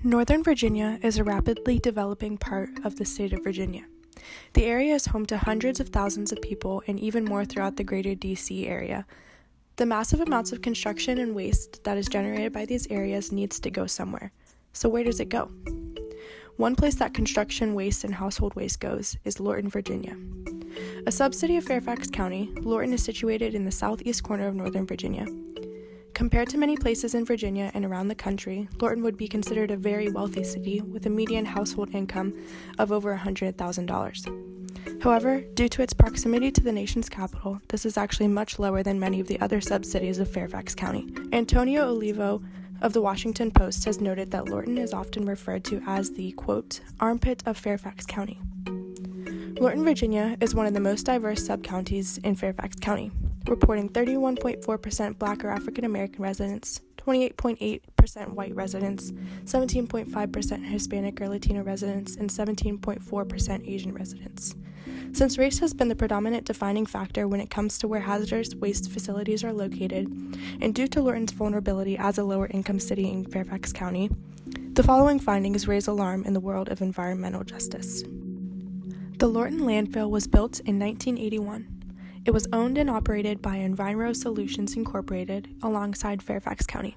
Northern Virginia is a rapidly developing part of the state of Virginia. The area is home to hundreds of thousands of people and even more throughout the greater D.C. area. The massive amounts of construction and waste that is generated by these areas needs to go somewhere. So where does it go? One place that construction waste and household waste goes is Lorton, Virginia. A subcity of Fairfax County, Lorton is situated in the southeast corner of Northern Virginia. Compared to many places in Virginia and around the country, Lorton would be considered a very wealthy city with a median household income of over $100,000. However, due to its proximity to the nation's capital, this is actually much lower than many of the other sub-cities of Fairfax County. Antonio Olivo of the Washington Post has noted that Lorton is often referred to as the, quote, armpit of Fairfax County. Lorton, Virginia is one of the most diverse sub-counties in Fairfax County, reporting 31.4% Black or African American residents, 28.8% white residents, 17.5% Hispanic or Latino residents, and 17.4% Asian residents. Since race has been the predominant defining factor when it comes to where hazardous waste facilities are located, and due to Lorton's vulnerability as a lower-income city in Fairfax County, the following findings raise alarm in the world of environmental justice. The Lorton Landfill was built in 1981. It was owned and operated by Enviro Solutions Incorporated alongside Fairfax County.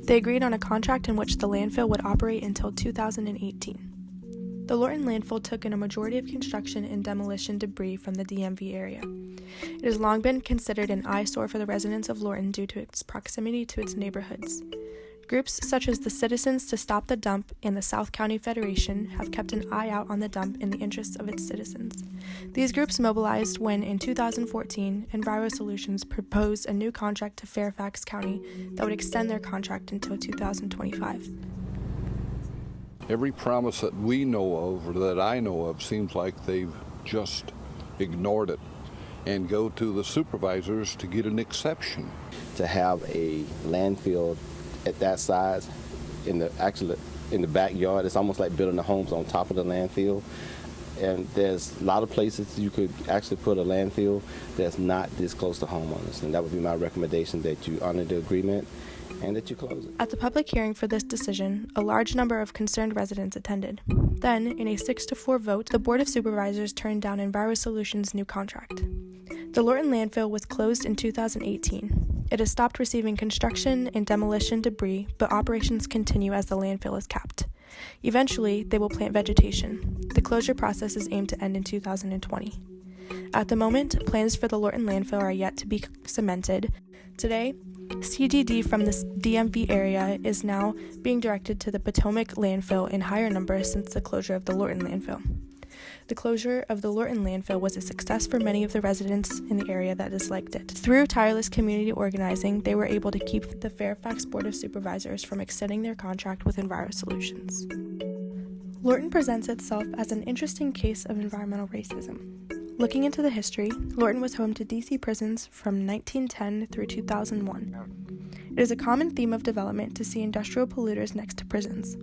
They agreed on a contract in which the landfill would operate until 2018. The Lorton Landfill took in a majority of construction and demolition debris from the DMV area. It has long been considered an eyesore for the residents of Lorton due to its proximity to its neighborhoods. Groups such as the Citizens to Stop the Dump and the South County Federation have kept an eye out on the dump in the interests of its citizens. These groups mobilized when, in 2014, Enviro Solutions proposed a new contract to Fairfax County that would extend their contract until 2025. Every promise that we know of, or that I know of, seems like they've just ignored it and go to the supervisors to get an exception. To have a landfill at that size in the backyard, it's almost like building the homes on top of the landfill. And there's a lot of places you could actually put a landfill that's not this close to homeowners. And that would be my recommendation, that you honor the agreement and that you close it. At the public hearing for this decision, a large number of concerned residents attended. Then, in a 6-4 vote, the Board of Supervisors turned down Enviro Solutions' new contract. The Lorton Landfill was closed in 2018. It has stopped receiving construction and demolition debris, but operations continue as the landfill is capped. Eventually, they will plant vegetation. The closure process is aimed to end in 2020. At the moment, plans for the Lorton Landfill are yet to be cemented. Today, CDD from the DMV area is now being directed to the Potomac Landfill in higher numbers since the closure of the Lorton Landfill. The closure of the Lorton Landfill was a success for many of the residents in the area that disliked it. Through tireless community organizing, they were able to keep the Fairfax Board of Supervisors from extending their contract with Enviro Solutions. Lorton presents itself as an interesting case of environmental racism. Looking into the history, Lorton was home to D.C. prisons from 1910 through 2001. It is a common theme of development to see industrial polluters next to prisons.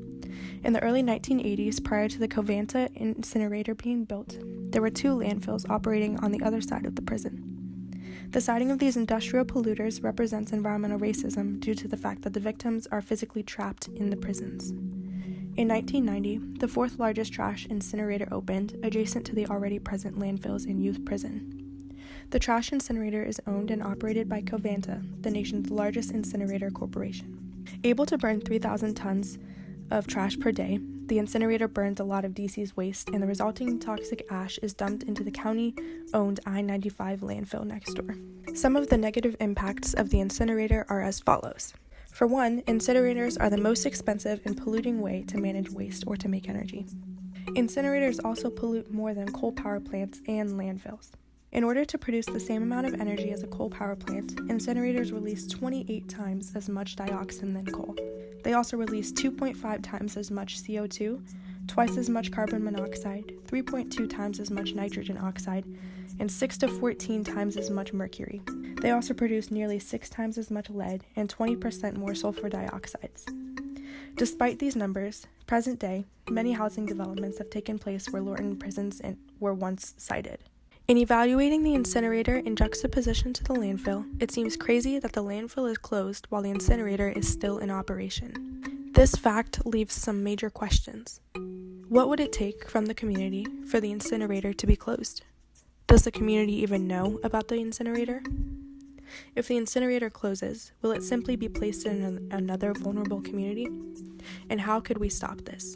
In the early 1980s, prior to the Covanta Incinerator being built, there were 2 landfills operating on the other side of the prison. The siting of these industrial polluters represents environmental racism due to the fact that the victims are physically trapped in the prisons. In 1990, the 4th largest trash incinerator opened, adjacent to the already present landfills in Youth Prison. The trash incinerator is owned and operated by Covanta, the nation's largest incinerator corporation. Able to burn 3,000 tons of trash per day, the incinerator burns a lot of DC's waste, and the resulting toxic ash is dumped into the county-owned I-95 landfill next door. Some of the negative impacts of the incinerator are as follows. For one, incinerators are the most expensive and polluting way to manage waste or to make energy. Incinerators also pollute more than coal power plants and landfills. In order to produce the same amount of energy as a coal power plant, incinerators release 28 times as much dioxin than coal. They also release 2.5 times as much CO2, twice as much carbon monoxide, 3.2 times as much nitrogen oxide, and 6 to 14 times as much mercury. They also produce nearly 6 times as much lead and 20% more sulfur dioxides. Despite these numbers, present day, many housing developments have taken place where Lorton prisons were once sited. In evaluating the incinerator in juxtaposition to the landfill, it seems crazy that the landfill is closed while the incinerator is still in operation. This fact leaves some major questions. What would it take from the community for the incinerator to be closed? Does the community even know about the incinerator? If the incinerator closes, will it simply be placed in another vulnerable community? And how could we stop this?